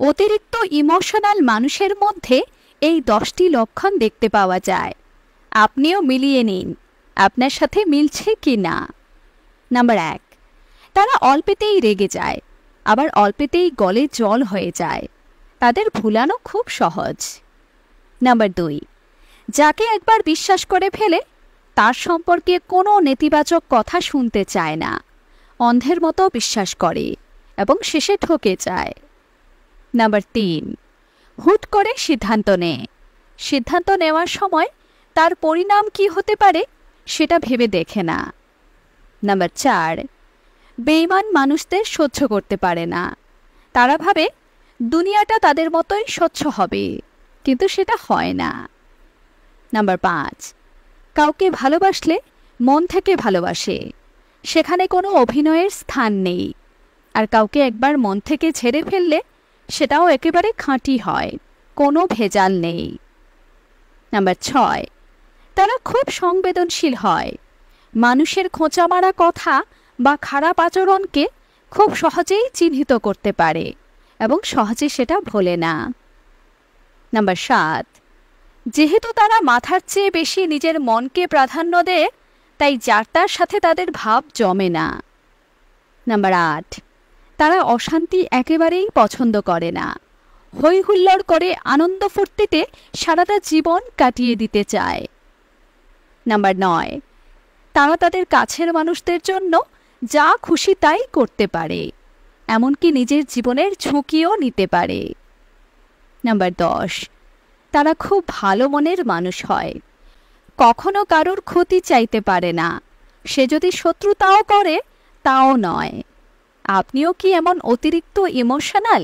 অতিরিক্ত ইমোশনাল মানুষের মধ্যে এই 10টি লক্ষণ দেখতে পাওয়া যায়। আপনিও মিলিয়ে নিন আপনার সাথে মিলছে কি না। নাম্বার 1, তারা অল্পেতেই রেগে যায়, আবার অল্পেতেই গলে জল হয়ে যায়। তাদের ভুলানো খুব সহজ। নাম্বার 2, যাকে একবার বিশ্বাস করে ফেলে তার সম্পর্কে কোনো নেতিবাচক কথা শুনতে চায় না, অন্ধের মতো বিশ্বাস করে এবং শেষে ঠকে যায়। নাম্বার 3, হুট করে সিদ্ধান্ত নেয়। সিদ্ধান্ত নেওয়ার সময় তার পরিণাম কি হতে পারে সেটা ভেবে দেখে না। নাম্বার 4, বেঈমান মানুষদের সহ্য করতে পারে না। তারা ভাবে দুনিয়াটা তাদের মতোই স্বচ্ছ হবে, কিন্তু সেটা হয় না। নাম্বার 5, কাউকে ভালোবাসলে মন থেকে ভালোবাসে, সেখানে কোনো অভিনয়ের স্থান নেই। আর কাউকে একবার মন থেকে ছেড়ে ফেললে সেটাও একেবারে খাঁটি হয়, কোনো ভেজাল নেই। নাম্বার 6, তারা খুব সংবেদনশীল হয়। মানুষের খোঁচা মারা কথা বা খারাপ আচরণকে খুব সহজেই চিহ্নিত করতে পারে এবং সহজে সেটা ভোলে না। নাম্বার 7, যেহেতু তারা মাথার চেয়ে বেশি নিজের মনকে প্রাধান্য দেয়, তাই যার তার সাথে তাদের ভাব জমে না। নাম্বার 8, তারা অশান্তি একেবারেই পছন্দ করে না। হই হুল্লোড় করে আনন্দ ফুর্তিতে সারাটা জীবন কাটিয়ে দিতে চায়। নাম্বার 9, তারা তাদের কাছের মানুষদের জন্য যা খুশি তাই করতে পারে, এমনকি নিজের জীবনের ঝুঁকিও নিতে পারে। নাম্বার 10, তারা খুব ভালো মনের মানুষ হয়। কখনো কারোর ক্ষতি চাইতে পারে না, সে যদি শত্রুতাও করে তাও নয়। আপনিও কি এমন অতিরিক্ত ইমোশনাল?